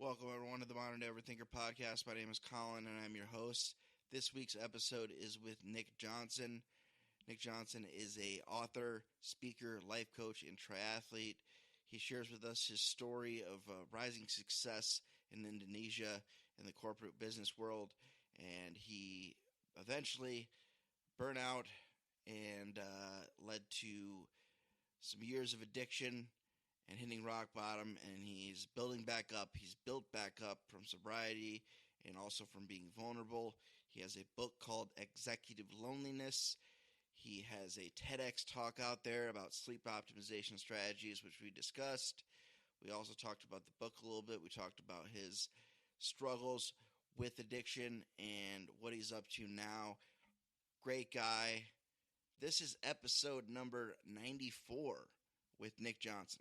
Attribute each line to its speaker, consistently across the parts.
Speaker 1: Welcome, everyone, to the Modern Day Overthinker podcast. My name is Collin, and I'm your host. This week's episode is with Nick Jonsson. Nick Jonsson is an author, speaker, life coach, and triathlete. He shares with us his story of rising success in Indonesia in the corporate business world, and he eventually burned out and led to some years of addiction and hitting rock bottom, and he's building back up. He's built back up from sobriety and also from being vulnerable. He has a book called Executive Loneliness. He has a TEDx talk out there about sleep optimization strategies, which we discussed. We also talked about the book a little bit. We talked about his struggles with addiction and what he's up to now. Great guy. This is episode number 94 with Nick Jonsson.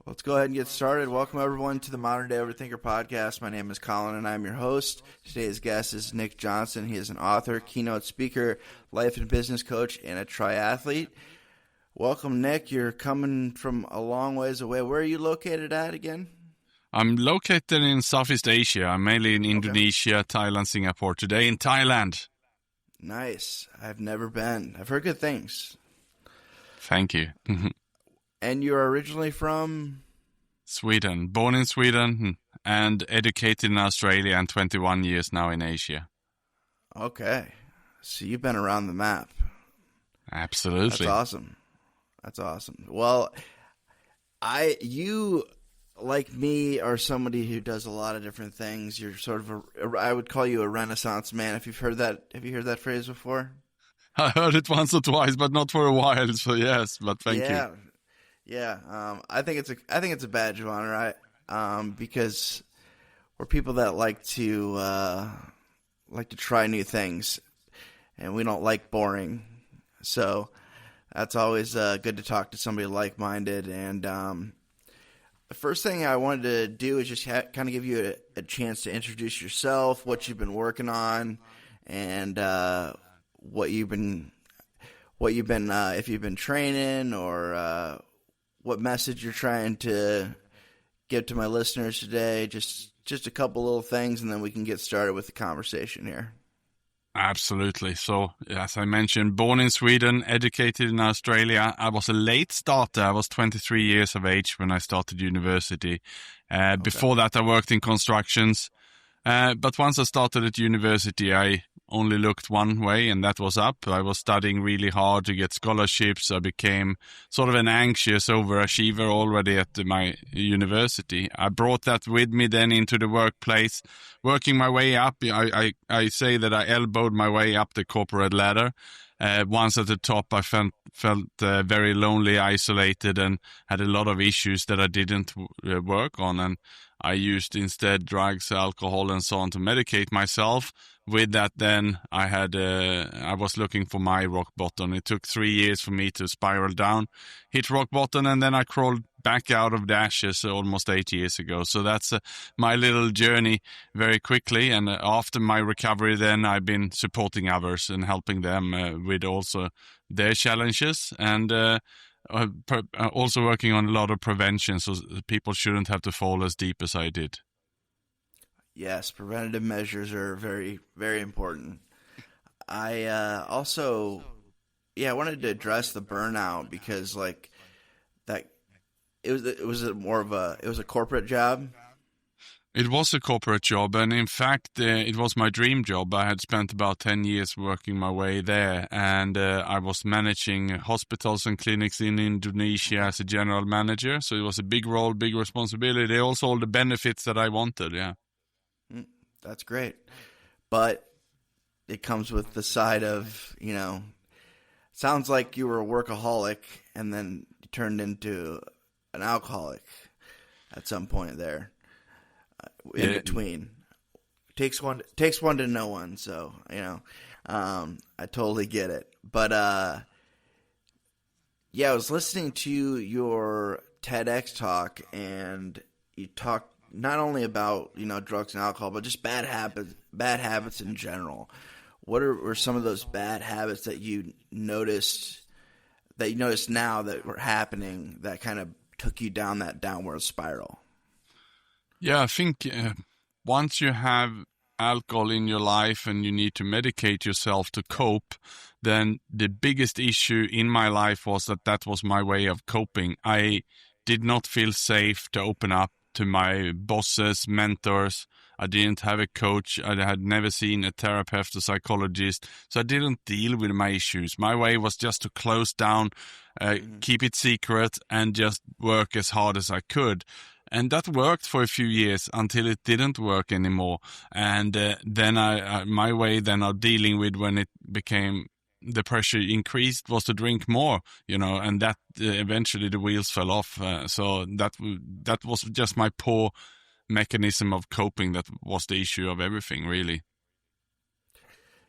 Speaker 1: Let's go ahead and get started. Welcome, everyone, to the Modern Day Overthinker podcast. My name is Collin, and I'm your host. Today's guest is Nick Jonsson. He is an author, keynote speaker, life and business coach, and a triathlete. Welcome, Nick. You're coming from a long ways away. Where are you located at again?
Speaker 2: I'm located in Southeast Asia. I'm mainly in Indonesia, Thailand, Singapore. Today in Thailand.
Speaker 1: Nice. I've never been. I've heard good things.
Speaker 2: Thank you.
Speaker 1: And you're originally from?
Speaker 2: Sweden. Born in Sweden and educated in Australia and 21 years now in Asia.
Speaker 1: Okay. So you've been around the map.
Speaker 2: Absolutely.
Speaker 1: That's awesome. Well, you, like me, are somebody who does a lot of different things. You're sort of I would call you a Renaissance man. Have you heard that phrase before?
Speaker 2: I heard it once or twice, but not for a while. So yes, but thank you.
Speaker 1: Yeah, I think it's a badge of honor, because we're people that like to try new things, and we don't like boring. So that's always good to talk to somebody like-minded. And the first thing I wanted to do is just kind of give you a chance to introduce yourself, what you've been working on, and what you've been if you've been training or what message you're trying to give to my listeners today. Just a couple little things, and then we can get started with the conversation here.
Speaker 2: Absolutely. So, as I mentioned, born in Sweden, educated in Australia. I was a late starter. I was 23 years of age when I started university. Before that, I worked in constructions. But once I started at university, I only looked one way, and that was up. I was studying really hard to get scholarships. I became sort of an anxious overachiever already at my university. I brought that with me then into the workplace, working my way up. I say that I elbowed my way up the corporate ladder. Once at the top, I felt very lonely, isolated, and had a lot of issues that I didn't work on. And I used instead drugs, alcohol, and so on to medicate myself. With that, then I was looking for my rock bottom. It took 3 years for me to spiral down, hit rock bottom, and then I crawled back out of the ashes almost 8 years ago. So that's my little journey very quickly. And after my recovery, then I've been supporting others and helping them with also their challenges, and also working on a lot of prevention, so people shouldn't have to fall as deep as I did.
Speaker 1: Yes, preventative measures are very, very important. I wanted to address the burnout because it was a corporate job.
Speaker 2: It was a corporate job, and in fact, it was my dream job. I had spent about 10 years working my way there, and I was managing hospitals and clinics in Indonesia as a general manager. So it was a big role, big responsibility, also all the benefits that I wanted, yeah.
Speaker 1: That's great. But it comes with the side of, sounds like you were a workaholic and then you turned into an alcoholic at some point there, in between. Takes one to know one, so I totally get it. But I was listening to your TEDx talk, and you talked not only about drugs and alcohol, but just bad habits in general. What were some of those bad habits that you noticed now that were happening that kind of took you down that downward spiral?
Speaker 2: Yeah, I think once you have alcohol in your life and you need to medicate yourself to cope, then the biggest issue in my life was that was my way of coping. I did not feel safe to open up to my bosses, mentors. I didn't have a coach. I had never seen a therapist or psychologist. So I didn't deal with my issues. My way was just to close down, keep it secret, and just work as hard as I could. And that worked for a few years until it didn't work anymore. And then my way then of dealing with when it became the pressure increased was to drink more, and that eventually the wheels fell off. So that was just my poor mechanism of coping. That was the issue of everything, really.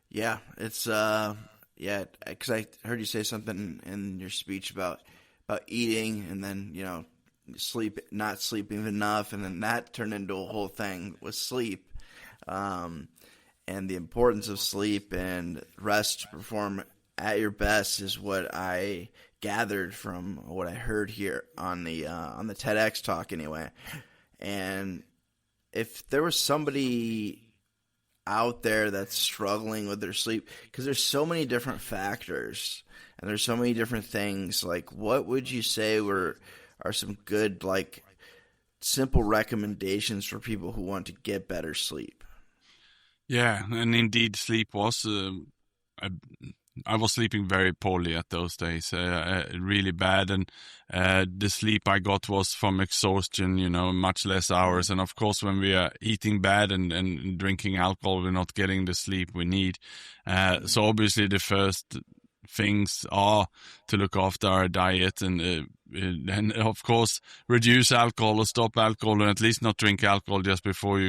Speaker 1: Yeah, it's because I heard you say something in your speech about eating, and then not sleeping enough, and then that turned into a whole thing with sleep, and the importance of sleep and rest to perform at your best is what I gathered from what I heard here on the TEDx talk anyway. And if there was somebody out there that's struggling with their sleep, because there's so many different factors and there's so many different things, like what would you say are some good, like, simple recommendations for people who want to get better sleep?
Speaker 2: Yeah, and indeed sleep was I was sleeping very poorly at those days, really bad, and the sleep I got was from exhaustion, much less hours. And of course, when we are eating bad and drinking alcohol, we're not getting the sleep we need. So obviously the first things are to look after our diet and of course reduce alcohol or stop alcohol, and at least not drink alcohol just before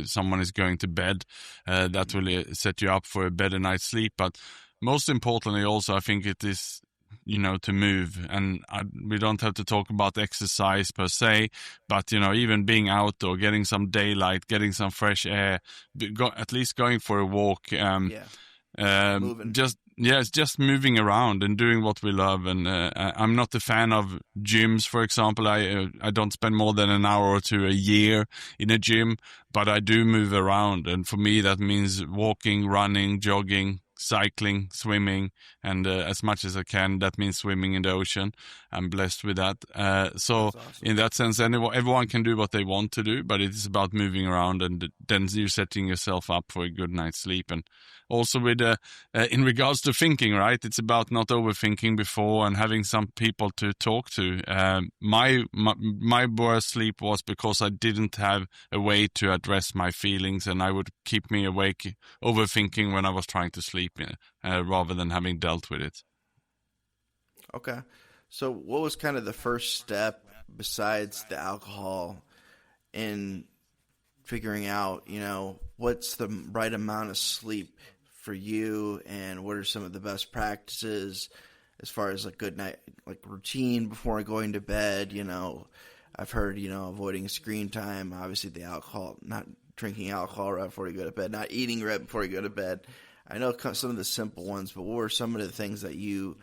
Speaker 2: someone is going to bed. That will set you up for a better night's sleep. But most importantly also, I think it is to move, and we don't have to talk about exercise per se, but even being outdoor, getting some daylight, getting some fresh air, at least going for a walk,
Speaker 1: Moving.
Speaker 2: It's just moving around and doing what we love. And I'm not a fan of gyms, for example. I don't spend more than an hour or two a year in a gym, but I do move around. And for me, that means walking, running, jogging, cycling, swimming, and as much as I can, that means swimming in the ocean. I'm blessed with that. So awesome. In that sense, everyone can do what they want to do, but it is about moving around, and then you're setting yourself up for a good night's sleep. And also with in regards to thinking, right? It's about not overthinking before and having some people to talk to. My worst sleep was because I didn't have a way to address my feelings, and I would keep me awake overthinking when I was trying to sleep, rather than having dealt with it.
Speaker 1: Okay. So what was kind of the first step besides the alcohol in figuring out, what's the right amount of sleep for you, and what are some of the best practices as far as a good night, like routine before going to bed? I've heard, avoiding screen time, obviously the alcohol, not drinking alcohol right before you go to bed, not eating right before you go to bed. I know some of the simple ones, but what were some of the things that you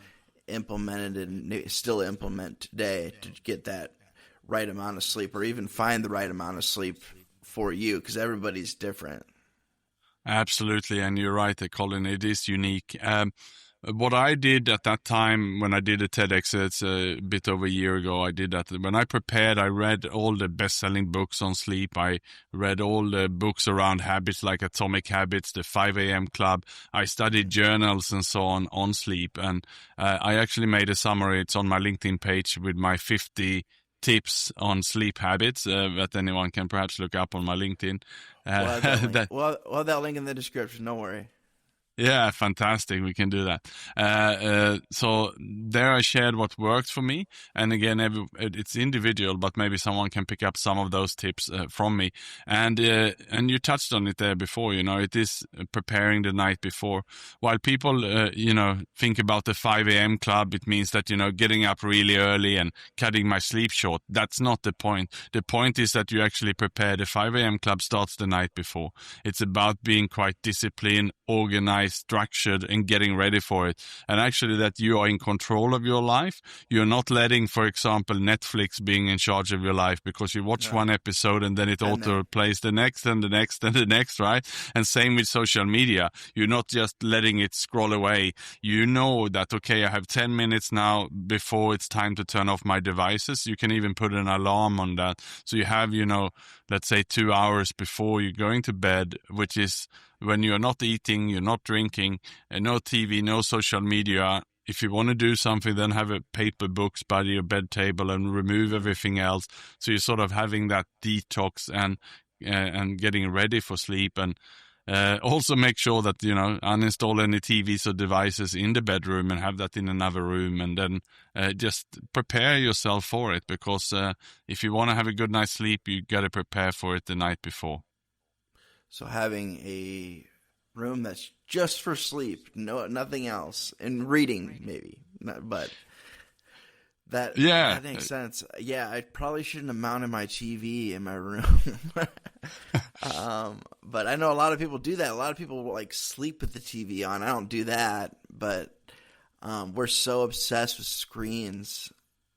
Speaker 1: implemented and still implement today to get that right amount of sleep, or even find the right amount of sleep for you? Because everybody's different.
Speaker 2: Absolutely, and you're right, Collin, it is unique. What I did at that time when I did a TEDx, it's a bit over a year ago, I did that. When I prepared, I read all the best-selling books on sleep. I read all the books around habits like Atomic Habits, the 5 a.m. Club. I studied journals and so on sleep. And I actually made a summary. It's on my LinkedIn page with my 50 tips on sleep habits that anyone can perhaps look up on my LinkedIn.
Speaker 1: We'll have that link in the description. Don't worry.
Speaker 2: Yeah, fantastic. We can do that. So there I shared what worked for me. And again, it's individual, but maybe someone can pick up some of those tips from me. And you touched on it there before, it is preparing the night before. While people, think about the 5 a.m. club, it means that, getting up really early and cutting my sleep short. That's not the point. The point is that you actually prepare. The 5 a.m. club starts the night before. It's about being quite disciplined, organized, structured, and getting ready for it. And actually that you are in control of your life. You're not letting, for example, Netflix being in charge of your life, because you watch one episode and then it auto plays the next and the next and the next, right? And same with social media. You're not just letting it scroll away. You know that, okay, I have 10 minutes now before it's time to turn off my devices. You can even put an alarm on that. So you have, let's say 2 hours before you're going to bed, which is when you're not eating, you're not drinking, and no TV, no social media. If you want to do something, then have a paper books by your bed table and remove everything else. So you're sort of having that detox and getting ready for sleep. And also make sure that, uninstall any TVs or devices in the bedroom and have that in another room. And then just prepare yourself for it, because if you want to have a good night's sleep, you got to prepare for it the night before.
Speaker 1: So having a room that's just for sleep, nothing else, and reading maybe, but that makes sense. Yeah, I probably shouldn't have mounted my TV in my room. But I know a lot of people do that. A lot of people like sleep with the TV on. I don't do that, but we're so obsessed with screens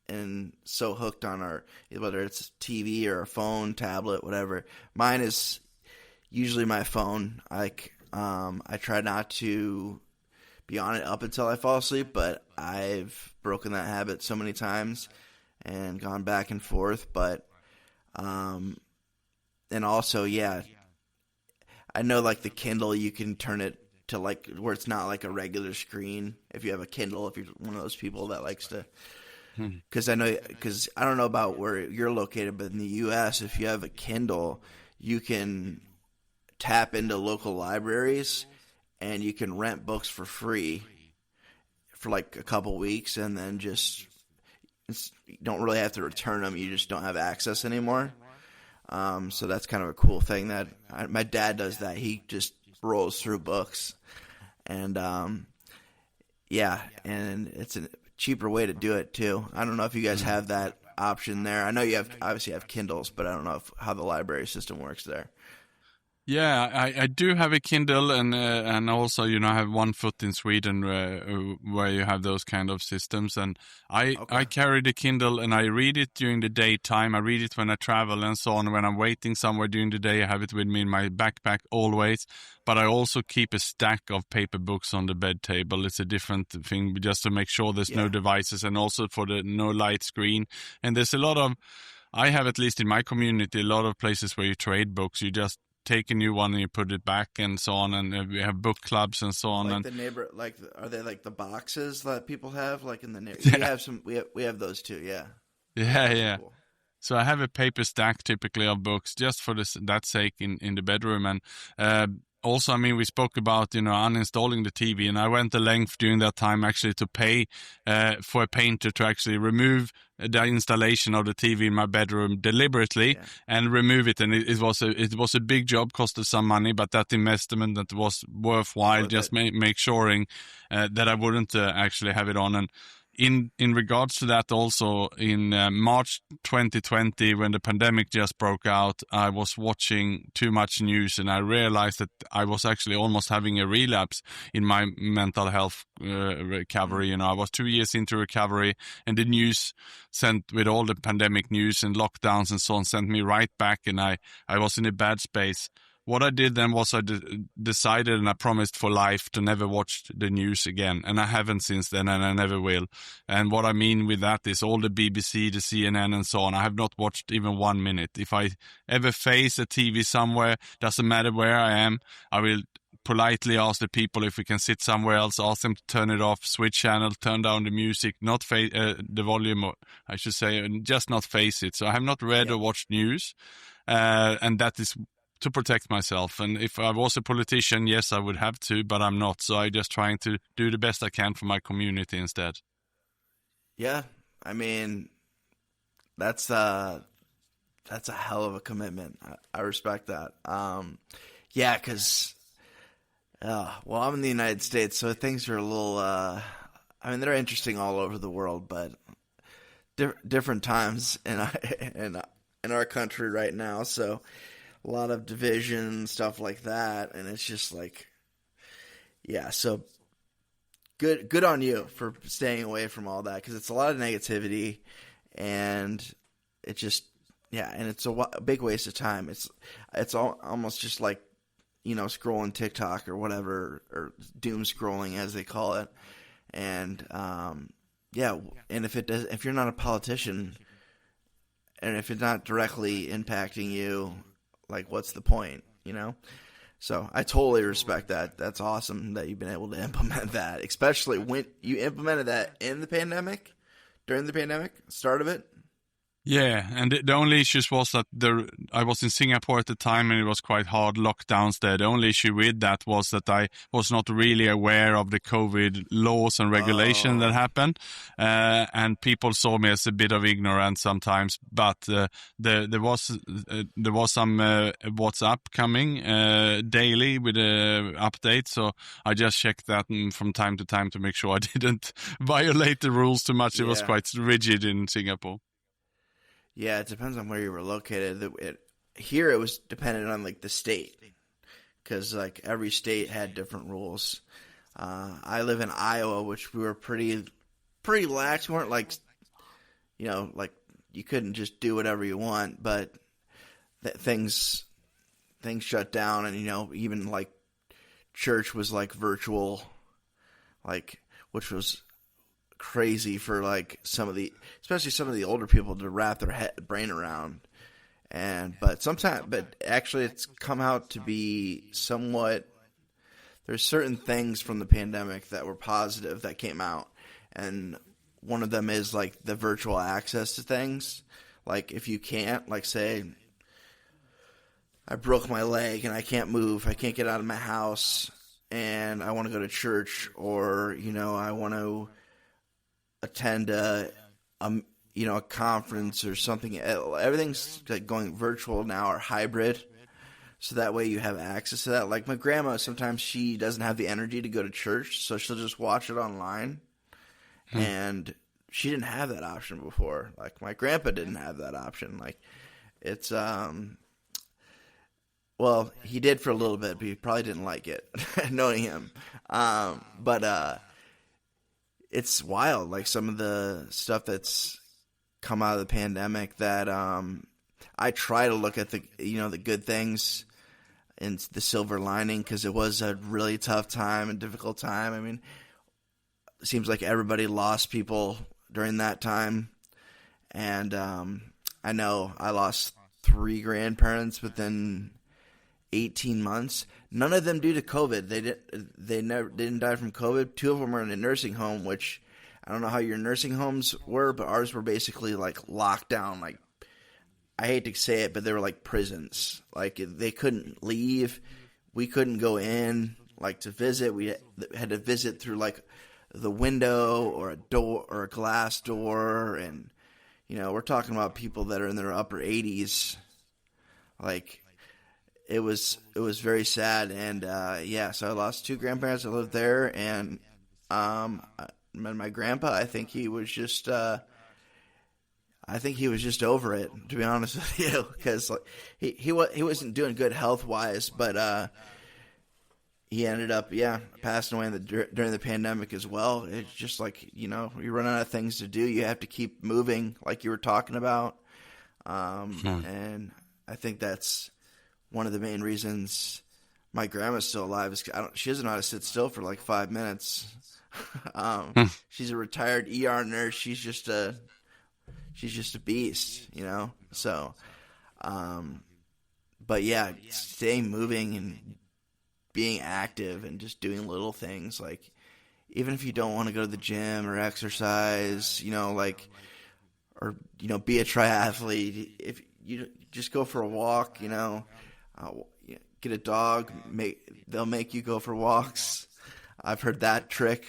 Speaker 1: and so hooked on whether it's TV or a phone, tablet, whatever. Mine is usually my phone. I try not to be on it up until I fall asleep, but I've broken that habit so many times and gone back and forth. But and also, I know like the Kindle, you can turn it to like where it's not like a regular screen. If you have a Kindle, if you're one of those people that likes to, because I don't know about where you're located, but in the U.S., if you have a Kindle, you can tap into local libraries and you can rent books for free for like a couple weeks, and then you don't really have to return them. You just don't have access anymore. So that's kind of a cool thing that my dad does that. He just rolls through books, and and it's a cheaper way to do it too. I don't know if you guys have that option there. I know you obviously have Kindles, but I don't know how the library system works there.
Speaker 2: Yeah, I do have a Kindle, and also, I have one foot in Sweden where you have those kind of systems. And I carry the Kindle and I read it during the daytime. I read it when I travel and so on. When I'm waiting somewhere during the day, I have it with me in my backpack always. But I also keep a stack of paper books on the bed table. It's a different thing, just to make sure there's no devices, and also for the no light screen. And there's a lot of, I have, at least in my community, a lot of places where you trade books. You just take a new one and you put it back and so on, and we have book clubs and so on.
Speaker 1: Like
Speaker 2: and
Speaker 1: the neighbor, are they like the boxes that people have, like in the neighborhood? Yeah. We have those too. Yeah.
Speaker 2: Cool. So I have a paper stack typically of books just for that sake in the bedroom. And also, we spoke about, uninstalling the TV, and I went the length during that time actually to pay for a painter to actually remove the installation of the TV in my bedroom deliberately and remove it. And it was a big job, costed some money, but that investment that was worthwhile, just make sure that I wouldn't actually have it on. And in regards to that, also in March 2020, when the pandemic just broke out, I was watching too much news, and I realized that I was actually almost having a relapse in my mental health recovery. I was 2 years into recovery, and the news sent with all the pandemic news and lockdowns and so on sent me right back, and I was in a bad space. What I did then was I decided, and I promised for life, to never watch the news again. And I haven't since then, and I never will. And what I mean with that is all the BBC, the CNN, and so on. I have not watched even 1 minute. If I ever face a TV somewhere, doesn't matter where I am, I will politely ask the people if we can sit somewhere else, ask them to turn it off, switch channel, turn down the music, not the volume, or I should say, just not face it. So I have not read or watched news. And that is to protect myself. And if I was a politician, yes, I would have to, but I'm not. So I'm just trying to do the best I can for my community instead.
Speaker 1: Yeah, I mean, that's a hell of a commitment. I respect that. Yeah, because, well, I'm in the United States, so things are a little, I mean, they're interesting all over the world, but different times in our country right now. So a lot of division, stuff like that, and it's just like, yeah, so good on you for staying away from all that, because it's a lot of negativity, and it just, yeah, and it's a big waste of time. It's almost just like, scrolling TikTok or whatever, or doom scrolling as they call it. And yeah, and if you're not a politician, and if it's not directly impacting you, like, what's the point, So I totally respect that. That's awesome that you've been able to implement that, especially when you implemented that in the pandemic, during the pandemic, start of it.
Speaker 2: Yeah, and the only issues was that I was in Singapore at the time, and it was quite hard lockdowns there. The only issue with that was that I was not really aware of the COVID laws and regulations that happened, and people saw me as a bit of ignorant sometimes. But there was some WhatsApp coming daily with updates, so I just checked that from time to time to make sure I didn't violate the rules too much. It was quite rigid in Singapore.
Speaker 1: Yeah, it depends on where you were located. Here it was dependent on, like, the state, because, like, every state had different rules. I live in Iowa, which we were pretty lax. We weren't like, like, you couldn't just do whatever you want, but things shut down, and even like church was like virtual, like, which was crazy for like especially some of the older people to wrap their brain around. But actually it's come out to be somewhat, there's certain things from the pandemic that were positive that came out, and one of them is like the virtual access to things. Like, if you can't, like, say I broke my leg and I can't move, I can't get out of my house, and I want to go to church, or I want to attend a conference or something. Everything's like going virtual now, or hybrid, so that way you have access to that. Like, my grandma, sometimes she doesn't have the energy to go to church, so she'll just watch it online. And she didn't have that option before. Like, my grandpa didn't have that option. Like, it's well, he did for a little bit, but he probably didn't like it, knowing him. But it's wild, like, some of the stuff that's come out of the pandemic that I try to look at the good things and the silver lining, because it was a really tough time and difficult time. I mean, it seems like everybody lost people during that time, and I know I lost 3 grandparents within 18 months. None of them due to COVID. They didn't die from COVID. 2 of them were in a nursing home, which I don't know how your nursing homes were, but ours were basically like locked down. Like, I hate to say it, but they were like prisons. Like, they couldn't leave. We couldn't go in, like, to visit. We had to visit through like the window or a door or a glass door, and we're talking about people that are in their upper 80s. Like, it was very sad, and so I lost 2 grandparents that lived there, and my grandpa, I think he was just over it, to be honest with you, because like, he wasn't doing good health wise, but he ended up passing away during the pandemic as well. It's just like, you run out of things to do, you have to keep moving, like you were talking about, and I think that's one of the main reasons my grandma's still alive is she doesn't know how to sit still for like 5 minutes. She's a retired ER nurse. She's just a beast, So, but yeah, staying moving and being active and just doing little things, like, even if you don't want to go to the gym or exercise, or be a triathlete, if you just go for a walk, Get a dog. They'll make you go for walks. I've heard that trick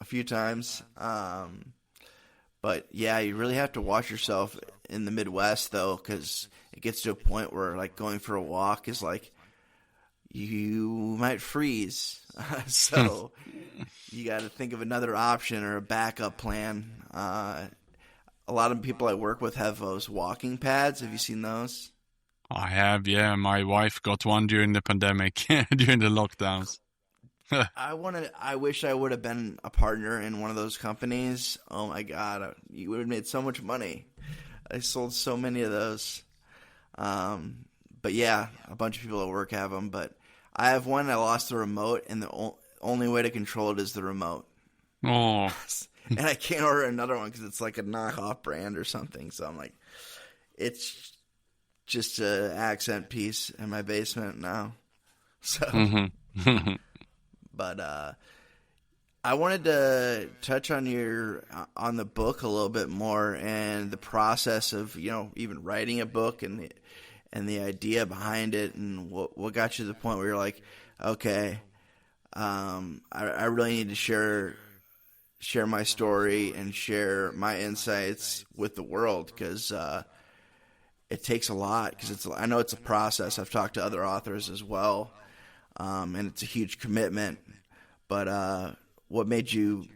Speaker 1: a few times. But yeah, you really have to watch yourself in the Midwest though, because it gets to a point where like going for a walk is like you might freeze. So you got to think of another option or a backup plan. A lot of people I work with have those walking pads. Have you seen those?
Speaker 2: I have, yeah. My wife got one during the pandemic, during the lockdowns.
Speaker 1: I wish I would have been a partner in one of those companies. Oh my God, you would have made so much money. I sold so many of those. But yeah, a bunch of people at work have them. But I have one. I lost the remote, and the only way to control it is the remote.
Speaker 2: Oh.
Speaker 1: And I can't order another one because it's like a knockoff brand or something. So I'm like, it's just an accent piece in my basement now. So, but I wanted to touch on the book a little bit more and the process of even writing a book and the idea behind it and what got you to the point where you're like, okay, I really need to share my story and share my insights with the world because it takes a lot. Because I know it's a process. I've talked to other authors as well, and it's a huge commitment. But what made you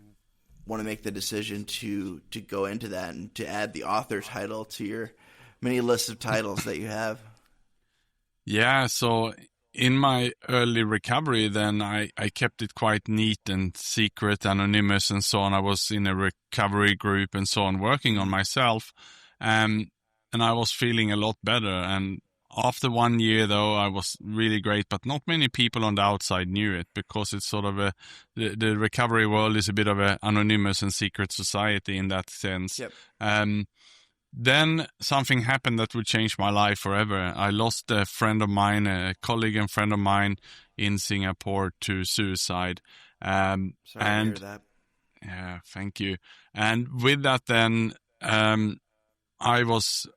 Speaker 1: want to make the decision to go into that and to add the author title to your many lists of titles that you have?
Speaker 2: Yeah, so in my early recovery, then I kept it quite neat and secret, anonymous and so on. I was in a recovery group and so on, working on myself. And I was feeling a lot better. And after 1 year, though, I was really great, but not many people on the outside knew it because it's sort of the recovery world is a bit of an anonymous and secret society in that sense.
Speaker 1: Yep.
Speaker 2: Then something happened that would change my life forever. I lost a friend of mine, a colleague and friend of mine in Singapore to suicide.
Speaker 1: Sorry to hear that.
Speaker 2: Yeah, thank you. And with that then, I was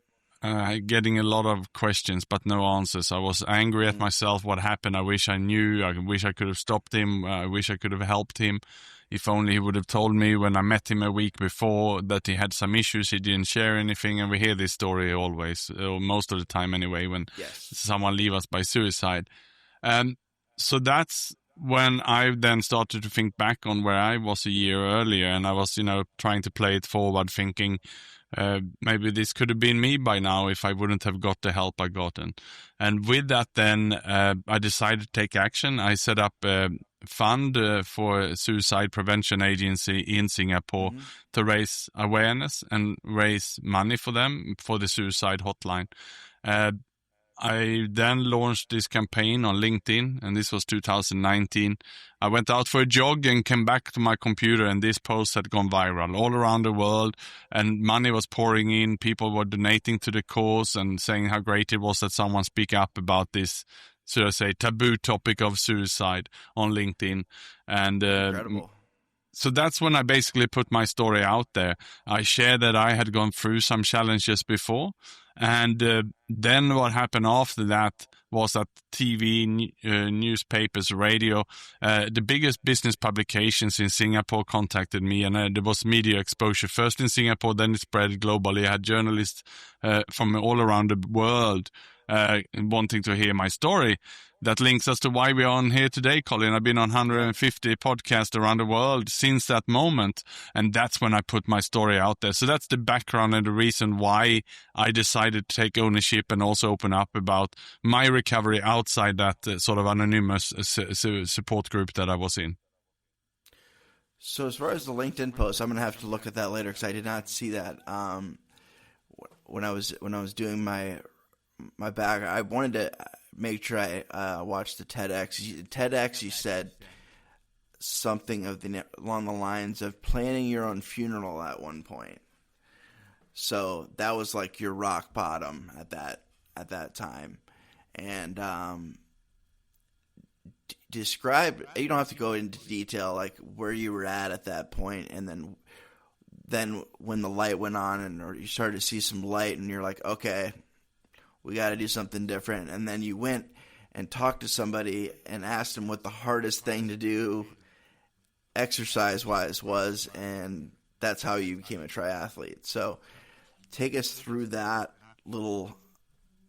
Speaker 2: getting a lot of questions, but no answers. I was angry at myself. What happened? I wish I knew. I wish I could have stopped him. I wish I could have helped him. If only he would have told me when I met him a week before that he had some issues. He didn't share anything. And we hear this story always, or most of the time anyway, when someone leaves us by suicide. So that's when I then started to think back on where I was a year earlier. And I was, trying to play it forward, thinking, maybe this could have been me by now if I wouldn't have got the help I got. And with that, then I decided to take action. I set up a fund for a suicide prevention agency in Singapore to raise awareness and raise money for them for the suicide hotline. I then launched this campaign on LinkedIn, and this was 2019. I went out for a jog and came back to my computer, and this post had gone viral all around the world, and money was pouring in. People were donating to the cause and saying how great it was that someone speak up about this, so to say, taboo topic of suicide on LinkedIn. And
Speaker 1: Incredible.
Speaker 2: So that's when I basically put my story out there. I shared that I had gone through some challenges before. And then what happened after that was that TV, newspapers, radio, the biggest business publications in Singapore contacted me, and there was media exposure first in Singapore, then it spread globally. I had journalists from all around the world wanting to hear my story. That links us to why we are on here today, Collin. I've been on 150 podcasts around the world since that moment, and that's when I put my story out there. So that's the background and the reason why I decided to take ownership and also open up about my recovery outside that sort of anonymous support group that I was in.
Speaker 1: So as far as the LinkedIn post, I'm going to have to look at that later because I did not see that. When I was doing my back, I wanted to make sure I watched the TEDx. TEDx, you said something along the lines of planning your own funeral at one point. So that was like your rock bottom at that time. And describe. You don't have to go into detail like where you were at that point, and then when the light went on or you started to see some light, and you're like, okay, we got to do something different. And then you went and talked to somebody and asked them what the hardest thing to do exercise-wise was, and that's how you became a triathlete. So take us through that little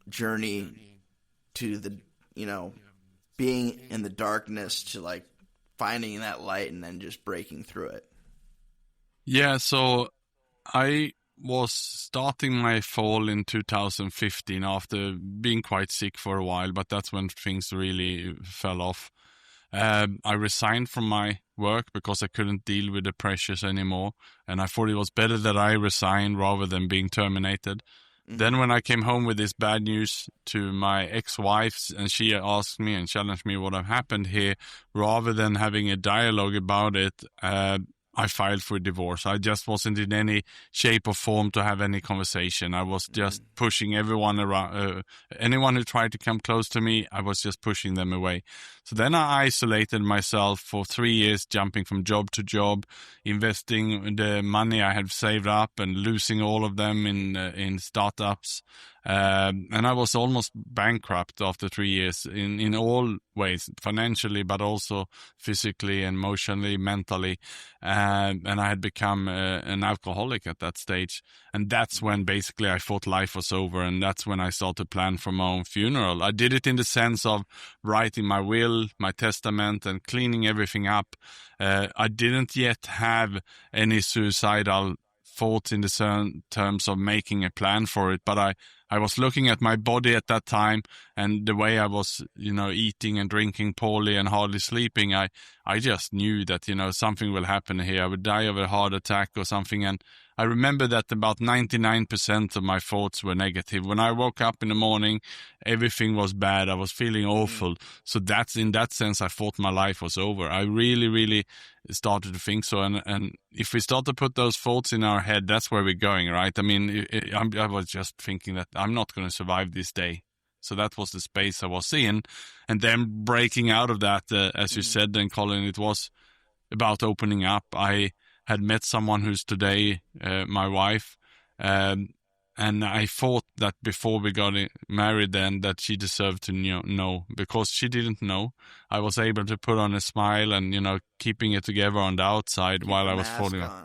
Speaker 1: journey to the, being in the darkness to like finding that light and then just breaking through it.
Speaker 2: Yeah, so I was starting my fall in 2015 after being quite sick for a while, but that's when things really fell off. I resigned from my work because I couldn't deal with the pressures anymore, and I thought it was better that I resigned rather than being terminated. Then when I came home with this bad news to my ex-wife, and she asked me and challenged me what had happened here, rather than having a dialogue about it, I filed for divorce. I just wasn't in any shape or form to have any conversation. I was just pushing everyone around. Anyone who tried to come close to me, I was just pushing them away. So then I isolated myself for 3 years, jumping from job to job, investing the money I had saved up and losing all of them in startups. And I was almost bankrupt after 3 years in all ways, financially, but also physically, emotionally, mentally. And I had become an alcoholic at that stage. And that's when basically I thought life was over. And that's when I started to plan for my own funeral. I did it in the sense of writing my will, my testament, and cleaning everything up. I didn't yet have any suicidal thoughts in the terms of making a plan for it, but I was looking at my body at that time and the way I was, eating and drinking poorly and hardly sleeping. I just knew that, something will happen here. I would die of a heart attack or something. And I remember that about 99% of my thoughts were negative. When I woke up in the morning, everything was bad. I was feeling awful. So that's, in that sense, I thought my life was over. I really, really started to think so. And if we start to put those thoughts in our head, that's where we're going, right? I mean, I was just thinking that I'm not going to survive this day. So that was the space I was in. And then breaking out of that, as you said, then Collin, it was about opening up. I had met someone who's today my wife. And I thought that before we got married then that she deserved to know, because she didn't know. I was able to put on a smile and, keeping it together on the outside while I was falling off.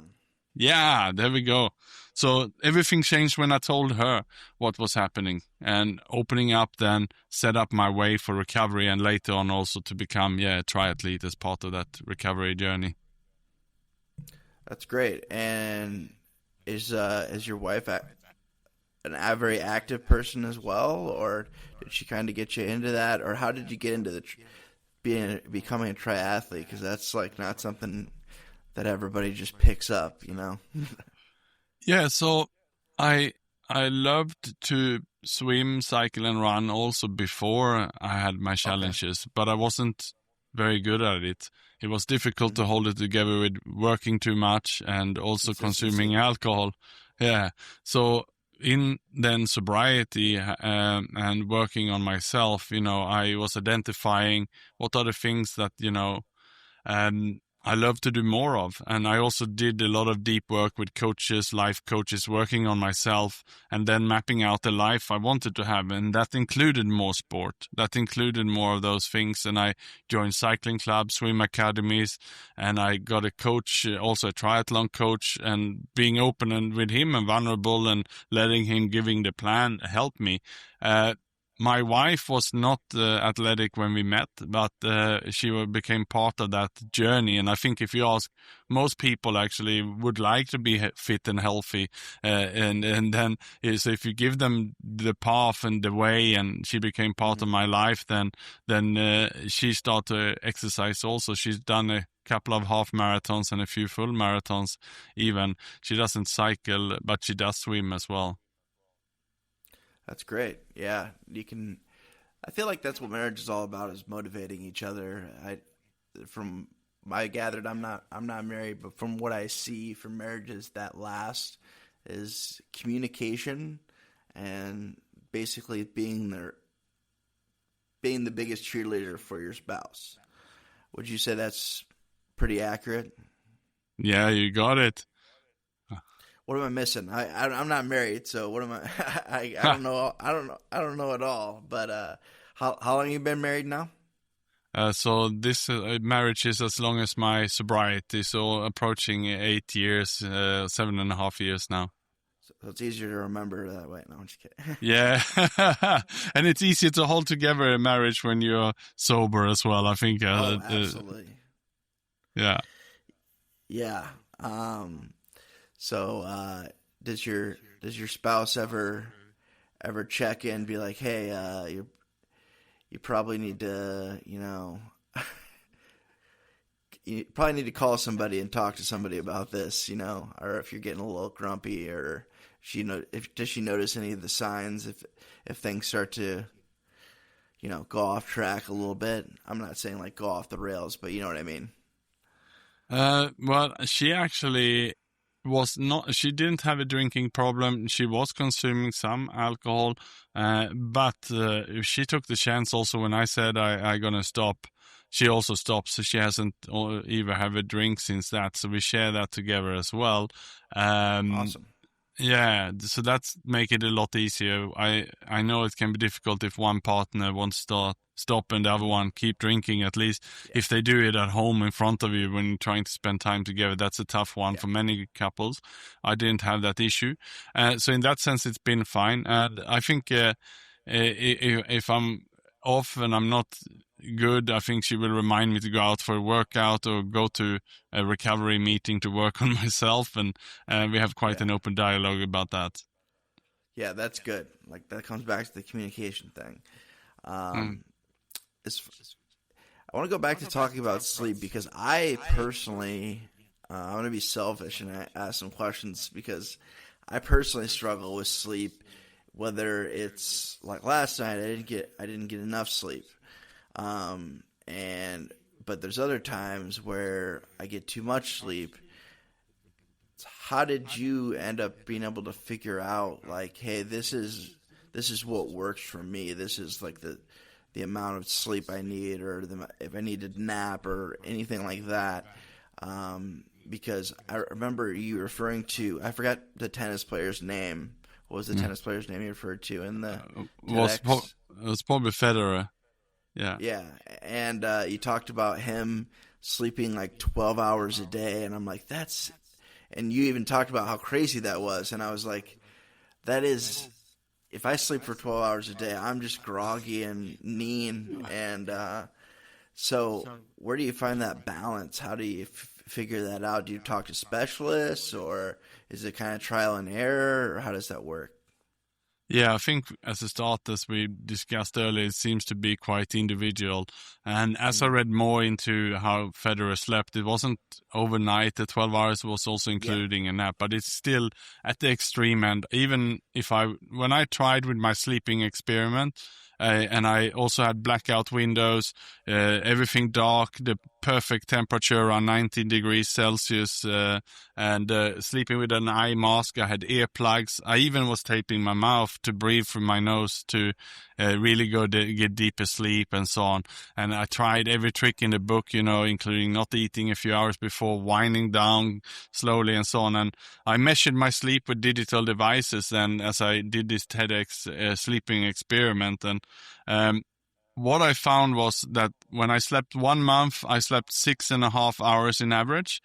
Speaker 2: Yeah, there we go. So everything changed when I told her what was happening, and opening up then set up my way for recovery, and later on also to become a triathlete as part of that recovery journey.
Speaker 1: That's great. And is your wife a very active person as well, or did she kind of get you into that, or how did you get into becoming a triathlete? Because that's like not something that everybody just picks up,
Speaker 2: Yeah, so I loved to swim, cycle, and run also before I had my challenges, but I wasn't very good at it. It was difficult to hold it together with working too much and also consuming alcohol. Yeah, so in then sobriety and working on myself, I was identifying what are the things that, I love to do more of. And I also did a lot of deep work with coaches, life coaches, working on myself and then mapping out the life I wanted to have. And that included more sport. That included more of those things. And I joined cycling clubs, swim academies, and I got a coach, also a triathlon coach, and being open and with him and vulnerable and letting him giving the plan helped me. My wife was not athletic when we met, but she became part of that journey. And I think if you ask, most people actually would like to be fit and healthy. And then so if you give them the path and the way, and she became part of my life, then she started to exercise also. She's done a couple of half marathons and a few full marathons even. She doesn't cycle, but she does swim as well.
Speaker 1: That's great. Yeah, I feel like that's what marriage is all about, is motivating each other. From I gathered, I'm not married, but from what I see from marriages that last is communication and basically being the biggest cheerleader for your spouse. Would you say that's pretty accurate?
Speaker 2: Yeah, you got it.
Speaker 1: What am I missing? I'm not married, so what am I? I don't know. I don't know at all. But How long have you been married now?
Speaker 2: So this marriage is as long as my sobriety, so approaching 8 years, 7.5 years now.
Speaker 1: So it's easier to remember that way. No, I'm just kidding.
Speaker 2: Yeah, and it's easier to hold together a marriage when you're sober as well, I think.
Speaker 1: Oh, absolutely.
Speaker 2: Yeah.
Speaker 1: Yeah. So does your spouse ever check in, be like, hey, you probably need to, you probably need to call somebody and talk to somebody about this, or if you're getting a little grumpy, or does she notice any of the signs if things start to, go off track a little bit? I'm not saying like go off the rails, but you know what I mean.
Speaker 2: Well, she actually she didn't have a drinking problem. She was consuming some alcohol, but she took the chance also when I said I gonna stop. She also stopped, so she hasn't even have a drink since that. So we share that together as well.
Speaker 1: Awesome.
Speaker 2: Yeah, so that's make it a lot easier. I know it can be difficult if one partner wants to stop and the other one keep drinking. At least if they do it at home in front of you when you're trying to spend time together, that's a tough one for many couples. I didn't have that issue, so in that sense, it's been fine. And I think if I'm off and I'm not good, I think she will remind me to go out for a workout or go to a recovery meeting to work on myself, and we have quite an open dialogue about that.
Speaker 1: Yeah, that's good. Like that comes back to the communication thing. I want to go back to talking about sleep because I personally, I want to be selfish and I ask some questions because I personally struggle with sleep. Whether it's like last night, I didn't get enough sleep. But there's other times where I get too much sleep. How did you end up being able to figure out like, hey, this is what works for me. This is like the amount of sleep I need, or if I need a nap or anything like that. Because I remember you referring to, I forgot the tennis player's name. What was the tennis player's name you referred to in the TEDx?
Speaker 2: It was probably Federer. Yeah.
Speaker 1: Yeah. And you talked about him sleeping like 12 hours a day. And I'm like, and you even talked about how crazy that was. And I was like, if I sleep for 12 hours a day, I'm just groggy and mean. And so where do you find that balance? How do you figure that out? Do you talk to specialists, or is it kind of trial and error, or how does that work?
Speaker 2: Yeah, I think as a start, as we discussed earlier, it seems to be quite individual. And as I read more into how Federer slept, it wasn't overnight. The 12 hours was also including a nap, but it's still at the extreme end. Even when I tried with my sleeping experiment, and I also had blackout windows, everything dark, the perfect temperature around 19 degrees Celsius, and sleeping with an eye mask. I had earplugs. I even was taping my mouth to breathe through my nose to really get deeper sleep and so on. And I tried every trick in the book, including not eating a few hours before, winding down slowly and so on. And I measured my sleep with digital devices then as I did this TEDx sleeping experiment. And what I found was that when I slept 1 month, I slept 6.5 hours in average.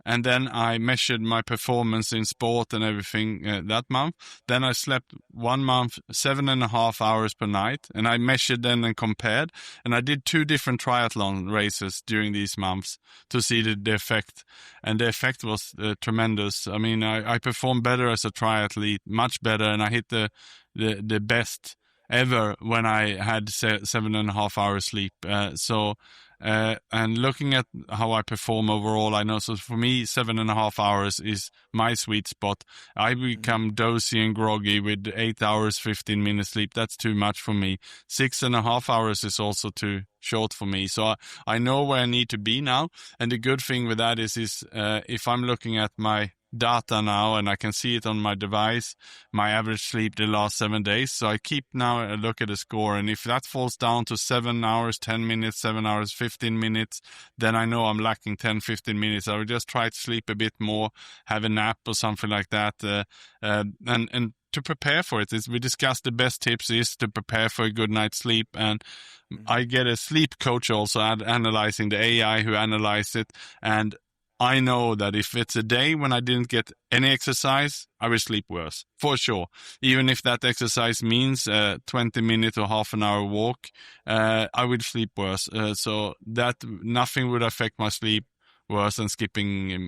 Speaker 2: And then I measured my performance in sport and everything that month. Then I slept 1 month, 7.5 hours per night. And I measured then and compared. And I did 2 different triathlon races during these months to see the effect. And the effect was tremendous. I mean, I performed better as a triathlete, much better. And I hit the best ever when I had 7.5 hours sleep. And looking at how I perform overall, I know, so for me, 7.5 hours is my sweet spot. I become dozy and groggy with 8 hours, 15 minutes sleep. That's too much for me. 6.5 hours is also too short for me. So I know where I need to be now. And the good thing with that is if I'm looking at my data now and I can see it on my device, my average sleep the last 7 days. So I keep now a look at the score. And if that falls down to 7 hours, 10 minutes, 7 hours, 15 minutes, then I know I'm lacking 10, 15 minutes. I will just try to sleep a bit more, have a nap or something like that. And to prepare for it. We discussed the best tips is to prepare for a good night's sleep, and I get a sleep coach also analyzing the AI who analyzed it, and I know that if it's a day when I didn't get any exercise, I will sleep worse, for sure. Even if that exercise means 20 minutes or half an hour walk, I will sleep worse. So that nothing would affect my sleep worse than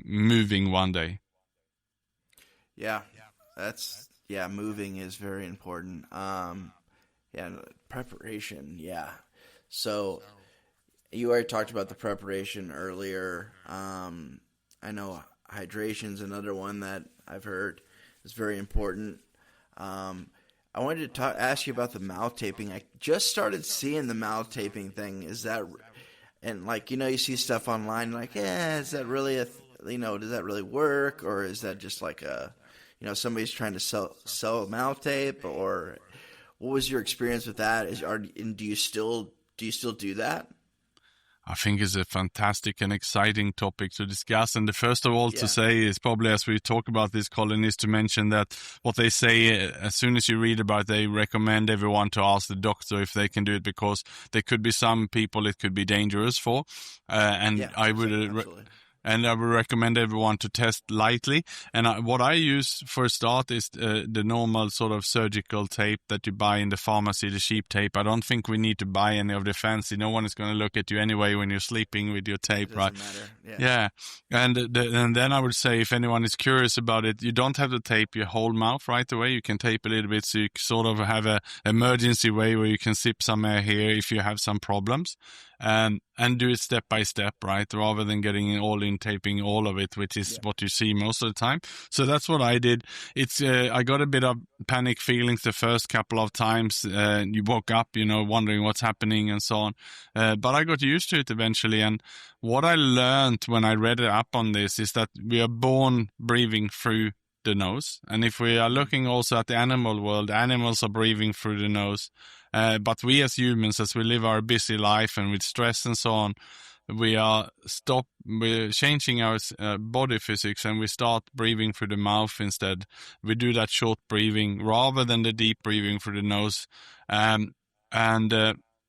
Speaker 2: moving one day.
Speaker 1: Yeah, moving is very important. Preparation, yeah. So you already talked about the preparation earlier. I know hydration's another one that I've heard is very important. I wanted to ask you about the mouth taping. I just started seeing the mouth taping thing. Is that, and like, you see stuff online like, is that really does that really work? Or is that just like somebody's trying to sell mouth tape? Or what was your experience with that? Do you still do that?
Speaker 2: I think it's a fantastic and exciting topic to discuss. And the first of all to say is probably, as we talk about this, Collin, is to mention that what they say, as soon as you read about it, they recommend everyone to ask the doctor if they can do it, because there could be some people it could be dangerous for. I would recommend everyone to test lightly. And what I use for a start is the normal sort of surgical tape that you buy in the pharmacy, the cheap tape. I don't think we need to buy any of the fancy. No one is going to look at you anyway when you're sleeping with your tape, right?
Speaker 1: Matter.
Speaker 2: Yeah. And then I would say, if anyone is curious about it, you don't have to tape your whole mouth right away. You can tape a little bit, so you sort of have a emergency way where you can sip some air here if you have some problems. And do it step by step, right? Rather than getting all in taping all of it, which is what you see most of the time. So that's what I did. I got a bit of panic feelings the first couple of times. You woke up, wondering what's happening and so on. But I got used to it eventually. And what I learned when I read up on this is that we are born breathing through the nose. And if we are looking also at the animal world, animals are breathing through the nose. But we as humans, as we live our busy life and with stress and so on, we're changing our body physics, and we start breathing through the mouth instead. We do that short breathing rather than the deep breathing through the nose.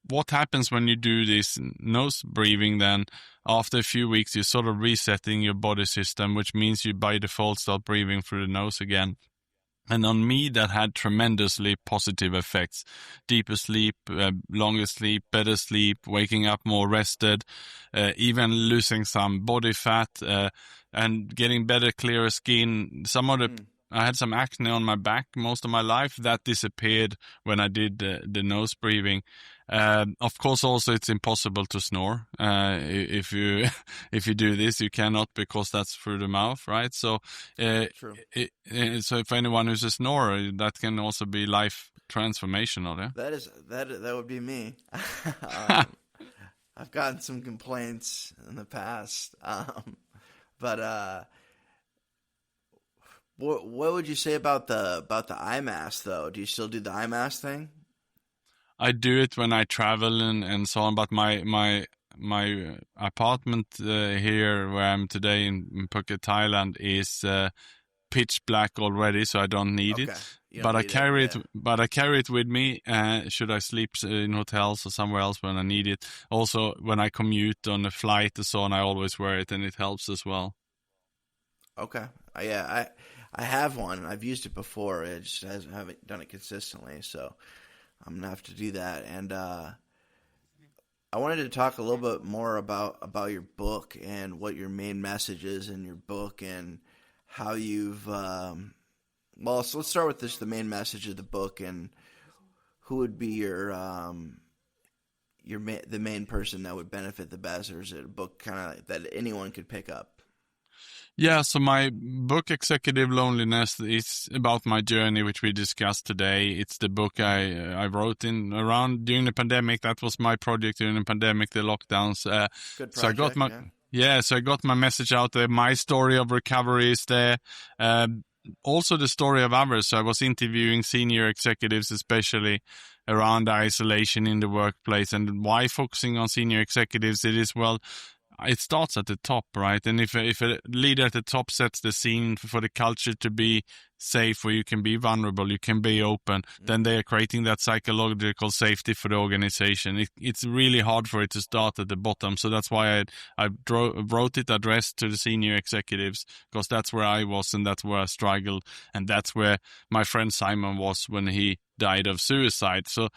Speaker 2: What happens when you do this nose breathing then? After a few weeks, you're sort of resetting your body system, which means you by default start breathing through the nose again. And on me, that had tremendously positive effects. Deeper sleep, longer sleep, better sleep, waking up more rested, even losing some body fat, and getting better, clearer skin. I had some acne on my back most of my life. That disappeared when I did the nose breathing. Of course, also it's impossible to snore. If you do this, you cannot, because that's through the mouth, right? So,
Speaker 1: True.
Speaker 2: So if anyone who's a snorer, that can also be life transformational. Yeah,
Speaker 1: that would be me. I've gotten some complaints in the past, but what would you say about the eye mask though? Do you still do the eye mask thing?
Speaker 2: I do it when I travel and so on, but my apartment here where I'm today in Phuket, Thailand, is pitch black already, so I don't need it. But I carry it with me. Should I sleep in hotels or somewhere else when I need it? Also, when I commute on a flight or so on, I always wear it, and it helps as well.
Speaker 1: Okay, I have one. I've used it before. I just haven't done it consistently, so I'm gonna have to do that. And I wanted to talk a little bit more about your book and what your main message is in your book, and how you've so let's start with the main message of the book, and who would be the main person that would benefit the best, or is it a book kind of that anyone could pick up?
Speaker 2: Yeah, so my book, Executive Loneliness, is about my journey, which we discussed today. It's the book I wrote during the pandemic. That was my project during the pandemic, the lockdowns.
Speaker 1: Good project,
Speaker 2: so I got my message out there. My story of recovery is there. Also the story of others. So I was interviewing senior executives, especially around isolation in the workplace. And why focusing on senior executives? It is, it starts at the top, right? And if a leader at the top sets the scene for the culture to be safe, where you can be vulnerable, you can be open, then they are creating that psychological safety for the organization. It's really hard for it to start at the bottom. So that's why I wrote it addressed to the senior executives, because that's where I was and that's where I struggled. And that's where my friend Simon was when he died of suicide. So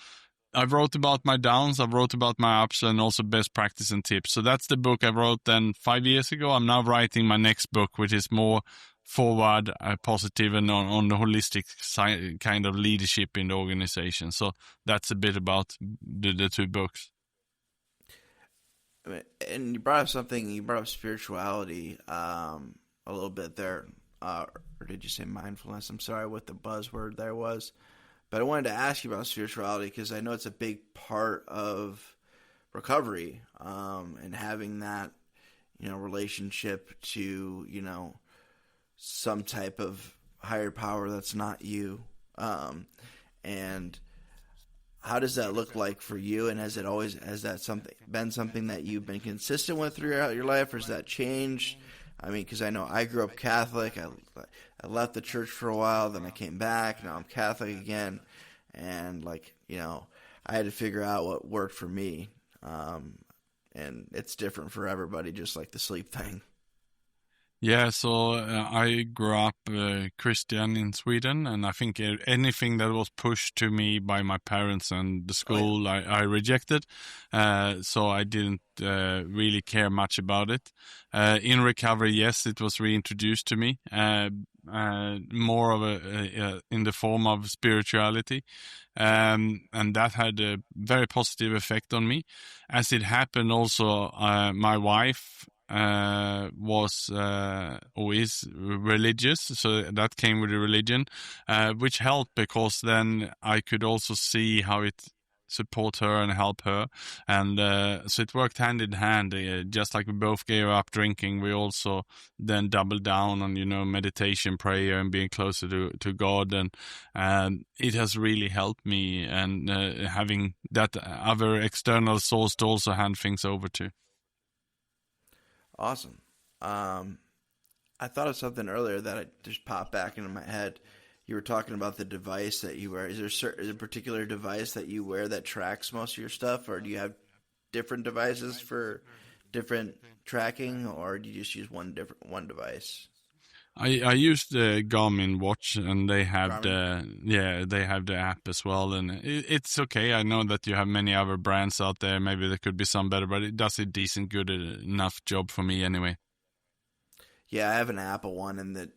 Speaker 2: I wrote about my downs, I wrote about my ups, and also best practice and tips. So that's the book I wrote then 5 years ago. I'm now writing my next book, which is more forward, positive, and on the holistic kind of leadership in the organization. So that's a bit about the two books.
Speaker 1: And you brought up spirituality a little bit there. Or did you say mindfulness? I'm sorry what the buzzword there was. But I wanted to ask you about spirituality because I know it's a big part of recovery, and having that, relationship to, some type of higher power that's not you. And how does that look like for you? And has that been something that you've been consistent with throughout your life, or has that changed? I mean, because I know I grew up Catholic. I left the church for a while, then I came back. Now I'm Catholic again. And, I had to figure out what worked for me. And it's different for everybody, just like the sleep thing.
Speaker 2: Yeah, so I grew up Christian in Sweden, and I think anything that was pushed to me by my parents and the school, I rejected. So I didn't really care much about it. In recovery, yes, it was reintroduced to me, more of in the form of spirituality. And that had a very positive effect on me. As it happened also, my wife was or is religious, so that came with the religion, which helped because then I could also see how it support her and help her, and so it worked hand in hand. Just like we both gave up drinking, we also then doubled down on meditation, prayer, and being closer to God, and it has really helped me, and having that other external source to also hand things over to.
Speaker 1: Awesome. I thought of something earlier that just popped back into my head. You were talking about the device that you wear. Is there a particular device that you wear that tracks most of your stuff, or do you have different devices for different tracking, or do you just use one device?
Speaker 2: I use the Garmin watch, and they have they have the app as well, and it's okay. I know that you have many other brands out there. Maybe there could be some better, but it does a decent, good enough job for me anyway.
Speaker 1: Yeah, I have an Apple one, and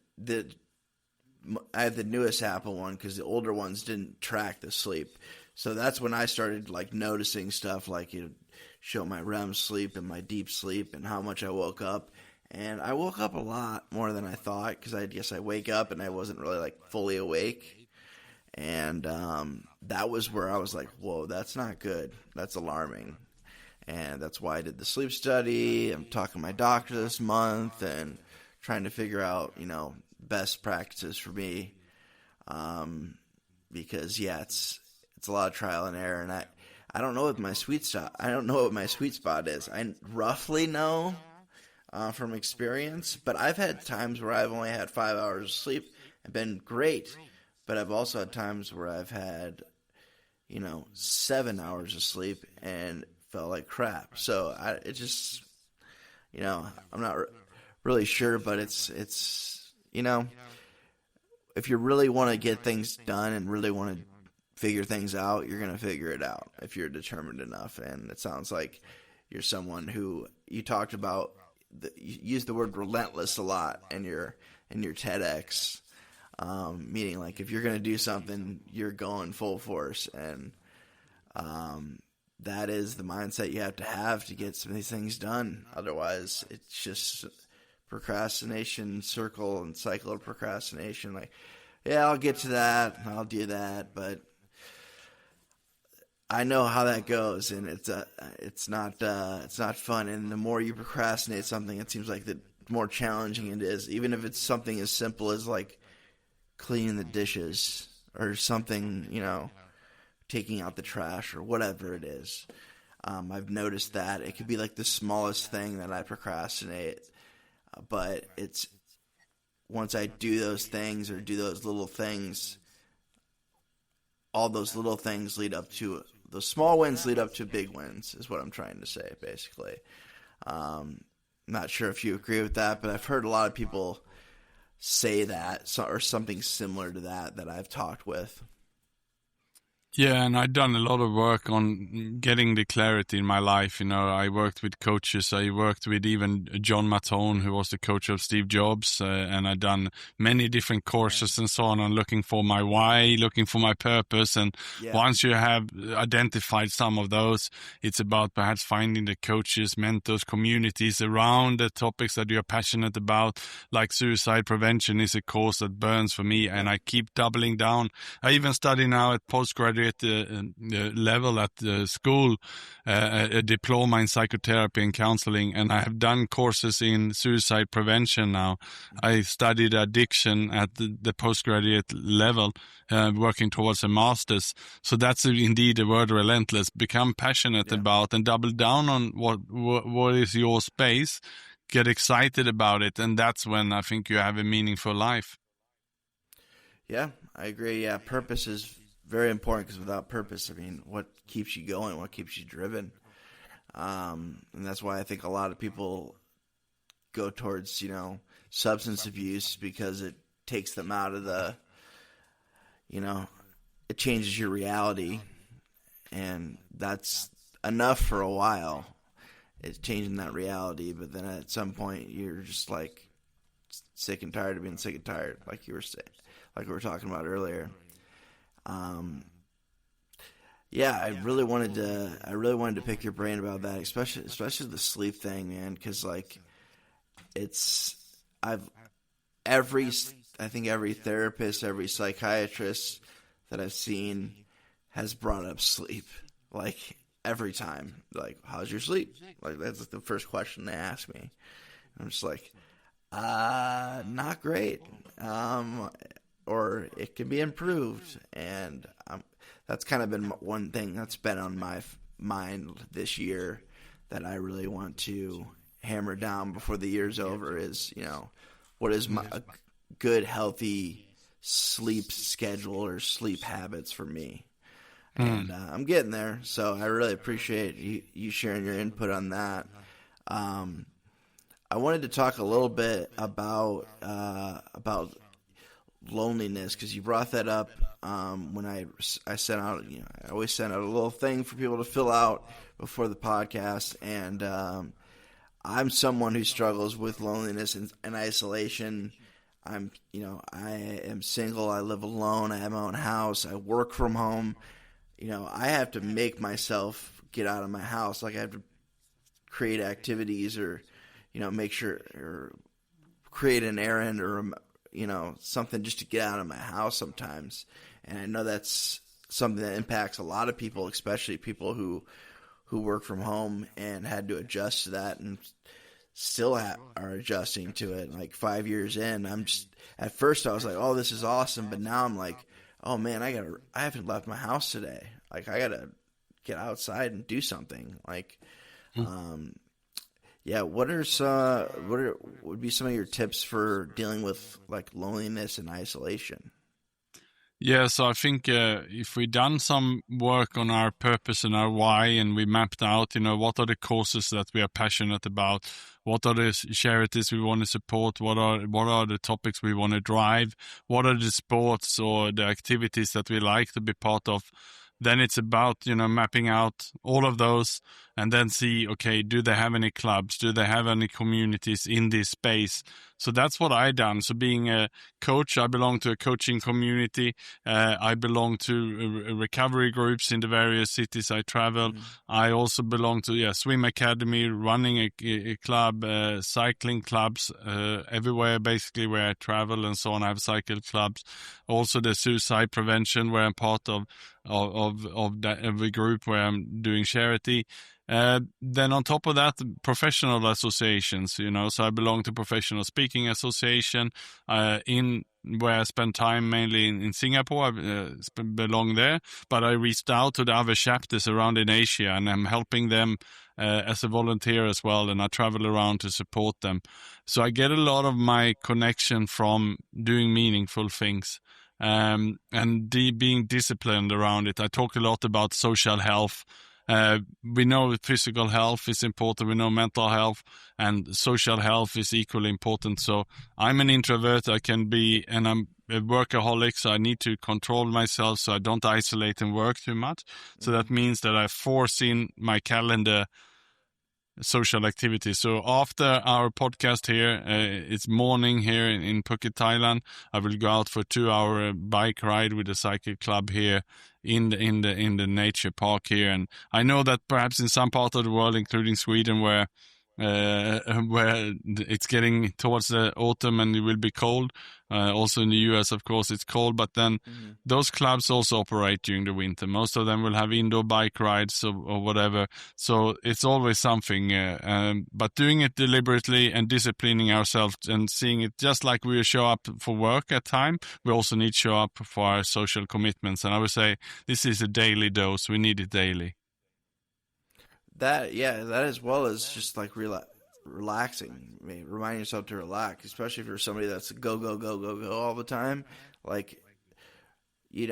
Speaker 1: I have the newest Apple one because the older ones didn't track the sleep. So that's when I started noticing stuff like show my REM sleep and my deep sleep and how much I woke up. And I woke up a lot more than I thought because I guess I wake up and I wasn't really fully awake. And that was where I was like, whoa, that's not good. That's alarming. And that's why I did the sleep study. I'm talking to my doctor this month and trying to figure out, best practices for me. Because it's a lot of trial and error, and I don't know what my sweet spot. I don't know what my sweet spot is. I roughly know from experience, but I've had times where I've only had 5 hours of sleep and been great. But I've also had times where I've had, 7 hours of sleep and felt like crap. So it just, I'm not really sure, but it's if you really want to get things done and really want to figure things out, you're going to figure it out if you're determined enough. And it sounds like you're someone who, you talked about, you used the word relentless a lot in your TEDx, meaning if you're going to do something, you're going full force. And that is the mindset you have to get some of these things done. Otherwise, it's just procrastination circle and cycle of procrastination. I'll get to that, I'll do that, but I know how that goes, and it's not fun. And the more you procrastinate something, it seems like the more challenging it is. Even if it's something as simple as cleaning the dishes or something, taking out the trash or whatever it is. I've noticed that it could be like the smallest thing that I procrastinate, but it's once I do those things or do those little things, all those little things lead up to the small wins lead up to big wins is what I'm trying to say, basically. Not sure if you agree with that, but I've heard a lot of people say that or something similar to that I've talked with.
Speaker 2: Yeah, and I've done a lot of work on getting the clarity in my life. I worked with coaches. I worked with even John Mattone, who was the coach of Steve Jobs, and I've done many different courses and so on, looking for my why, looking for my purpose. And once you have identified some of those, it's about perhaps finding the coaches, mentors, communities around the topics that you're passionate about. Like suicide prevention is a course that burns for me, and I keep doubling down. I even study now at postgraduate level at the school, a diploma in psychotherapy and counseling, and I have done courses in suicide prevention now. I studied addiction at the postgraduate level, working towards a master's. So that's indeed the word relentless. Become passionate about and double down on what is your space. Get excited about it, and that's when I think you have a meaningful life.
Speaker 1: Yeah, I agree. Yeah, purpose is very important, because without purpose, what keeps you going, what keeps you driven? And that's why I think a lot of people go towards, substance abuse, because it takes them out of it changes your reality, and that's enough for a while. It's changing that reality, but then at some point you're just like sick and tired of being sick and tired, like you were saying, like we were talking about earlier. I really wanted to pick your brain about that, especially the sleep thing, man. Because I think every therapist, every psychiatrist that I've seen has brought up sleep, like every time. Like, how's your sleep? Like, that's the first question they ask me. I'm just like, not great. Or it can be improved, and that's kind of been one thing that's been on my mind this year that I really want to hammer down before the year's over is, what is a good, healthy sleep schedule or sleep habits for me. And I'm getting there, so I really appreciate you sharing your input on that. I wanted to talk a little bit about loneliness, because you brought that up when I sent out, I always send out a little thing for people to fill out before the podcast, and I'm someone who struggles with loneliness and isolation. I am single, I live alone, I have my own house, I work from home. I have to make myself get out of my house. Like, I have to create activities or, make sure, or create an errand or something just to get out of my house sometimes. And I know that's something that impacts a lot of people, especially people who work from home and had to adjust to that and still are adjusting to it. Like 5 years in, at first I was like, oh, this is awesome. But now I'm like, oh man, I haven't left my house today. Like, I gotta get outside and do something. Like, what would be some of your tips for dealing with like loneliness and isolation?
Speaker 2: Yeah, so I think if we've done some work on our purpose and our why, and we mapped out, what are the causes that we are passionate about, what are the charities we want to support, what are the topics we want to drive, what are the sports or the activities that we like to be part of, then it's about, mapping out all of those and then see, okay, do they have any clubs? Do they have any communities in this space? So that's what I done. So being a coach, I belong to a coaching community. I belong to recovery groups in the various cities I travel. I also belong to swim academy, running a club, cycling clubs everywhere, basically where I travel and so on. I have cycle clubs. Also the suicide prevention, where I'm part of the group where I'm doing charity. Then on top of that, professional associations, so I belong to Professional Speaking Association, where I spend time mainly in Singapore. I belong there, but I reached out to the other chapters around in Asia, and I'm helping them as a volunteer as well, and I travel around to support them. So I get a lot of my connection from doing meaningful things. And being disciplined around it. I talk a lot about social health. We know physical health is important. We know mental health and social health is equally important. So I'm an introvert. And I'm a workaholic, so I need to control myself so I don't isolate and work too much. So that means that I force in my calendar social activity. So after our podcast here, it's morning here in Phuket, Thailand. I will go out for a 2-hour bike ride with a cycle club here in the nature park here. And I know that perhaps in some part of the world, including Sweden, where it's getting towards the autumn and it will be cold. Also in the US, of course, it's cold, but then those clubs also operate during the winter. Most of them will have indoor bike rides or whatever. So it's always something, but doing it deliberately and disciplining ourselves and seeing it just like we show up for work at time, we also need to show up for our social commitments. And I would say this is a daily dose. We need it daily.
Speaker 1: That as well as just like relaxing. I mean, remind yourself to relax, especially if you're somebody that's go all the time. Like,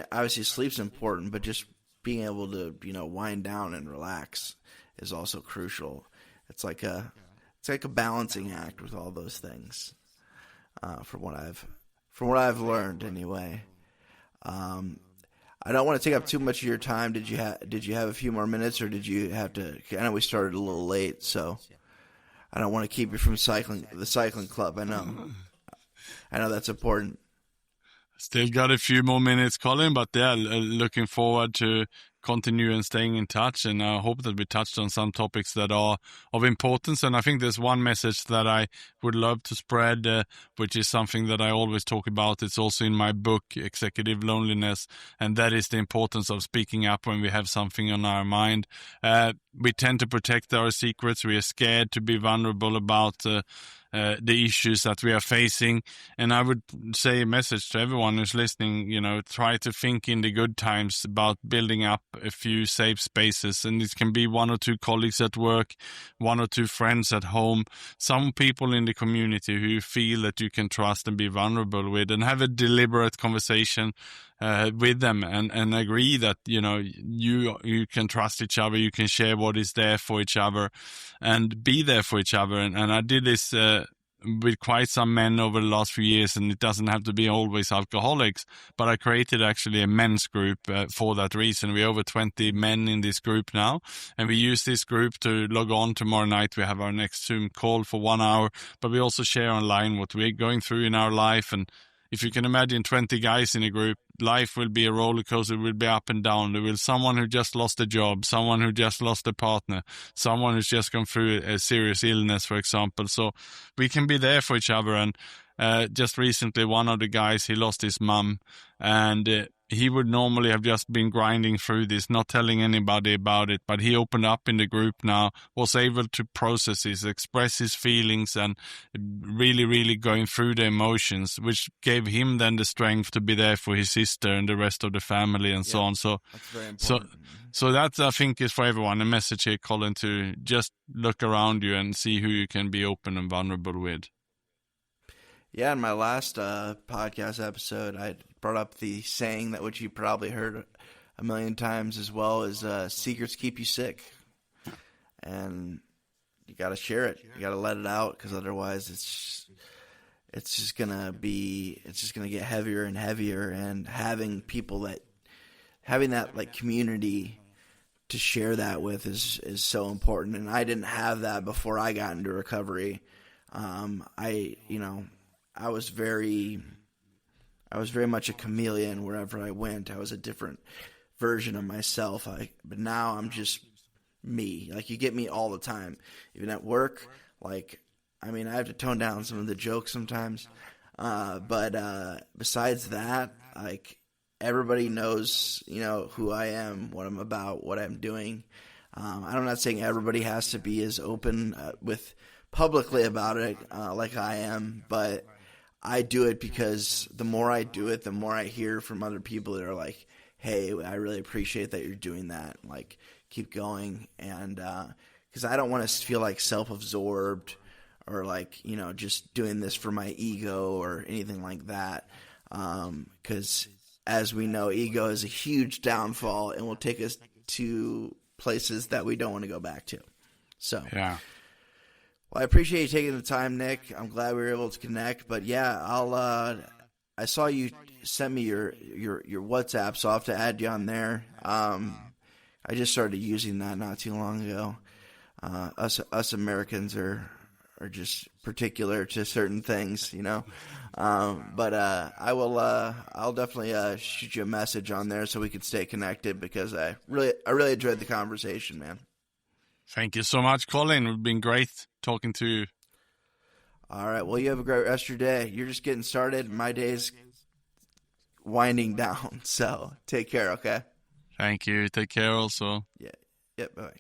Speaker 1: obviously sleep's important, but just being able to, wind down and relax is also crucial. It's like a balancing act with all those things. From what I've learned anyway. I don't want to take up too much of your time. Did you have a few more minutes, or did you have to? I know we started a little late, so I don't want to keep you from the cycling club. I know that's important.
Speaker 2: Still got a few more minutes, Collin, but looking forward to continue and staying in touch. And I hope that we touched on some topics that are of importance. And I think there's one message that I would love to spread, which is something that I always talk about. It's also in my book, Executive Loneliness, and that is the importance of speaking up when we have something on our mind. We tend to protect our secrets. We are scared to be vulnerable about the issues that we are facing. And I would say a message to everyone who's listening, try to think in the good times about building up a few safe spaces. And it can be 1 or 2 colleagues at work, 1 or 2 friends at home, some people in the community who you feel that you can trust and be vulnerable with, and have a deliberate conversation with them and agree that, you can trust each other, you can share what is there for each other and be there for each other. And I did this with quite some men over the last few years, and it doesn't have to be always alcoholics, but I created actually a men's group for that reason. We're over 20 men in this group now, and we use this group to log on. Tomorrow night we have our next Zoom call for 1 hour, but we also share online what we're going through in our life. And if you can imagine 20 guys in a group, life will be a roller coaster. It will be up and down. There will be someone who just lost a job, someone who just lost a partner, someone who's just gone through a serious illness, for example. So we can be there for each other. And just recently, one of the guys, he lost his mum, and he would normally have just been grinding through this, not telling anybody about it, but he opened up in the group now, was able to process his, express his feelings, and really, really going through the emotions, which gave him then the strength to be there for his sister and the rest of the family and so on. So
Speaker 1: that's very important.
Speaker 2: So that, I think, is for everyone a message here, Collin, to just look around you and see who you can be open and vulnerable with.
Speaker 1: Yeah, in my last podcast episode, I brought up the saying that which you probably heard a million times as well, is secrets keep you sick. And you got to share it. You got to let it out, because otherwise it's just going to get heavier and heavier. And having that like community to share that with is so important. And I didn't have that before I got into recovery. I was very much a chameleon wherever I went. I was a different version of myself. But now I'm just me. Like, you get me all the time, even at work. Like, I have to tone down some of the jokes sometimes. But besides that, like, everybody knows, who I am, what I'm about, what I'm doing. I'm not saying everybody has to be as open with publicly about it like I am, but I do it because the more I do it, the more I hear from other people that are like, hey, I really appreciate that you're doing that. Like, keep going. And because I don't want to feel like self-absorbed or like, just doing this for my ego or anything like that. Because as we know, ego is a huge downfall and will take us to places that we don't want to go back to. So,
Speaker 2: yeah.
Speaker 1: Well, I appreciate you taking the time, Nick. I'm glad we were able to connect. But yeah, I saw you sent me your WhatsApp, so I'll have to add you on there. I just started using that not too long ago. Us Americans are just particular to certain things, But I'll definitely shoot you a message on there so we can stay connected, because I really enjoyed the conversation, man.
Speaker 2: Thank you so much, Collin. It's been great talking to you.
Speaker 1: All right. Well, you have a great rest of your day. You're just getting started. My day's winding down. So take care, okay?
Speaker 2: Thank you. Take care also.
Speaker 1: Yeah. Yep. Bye.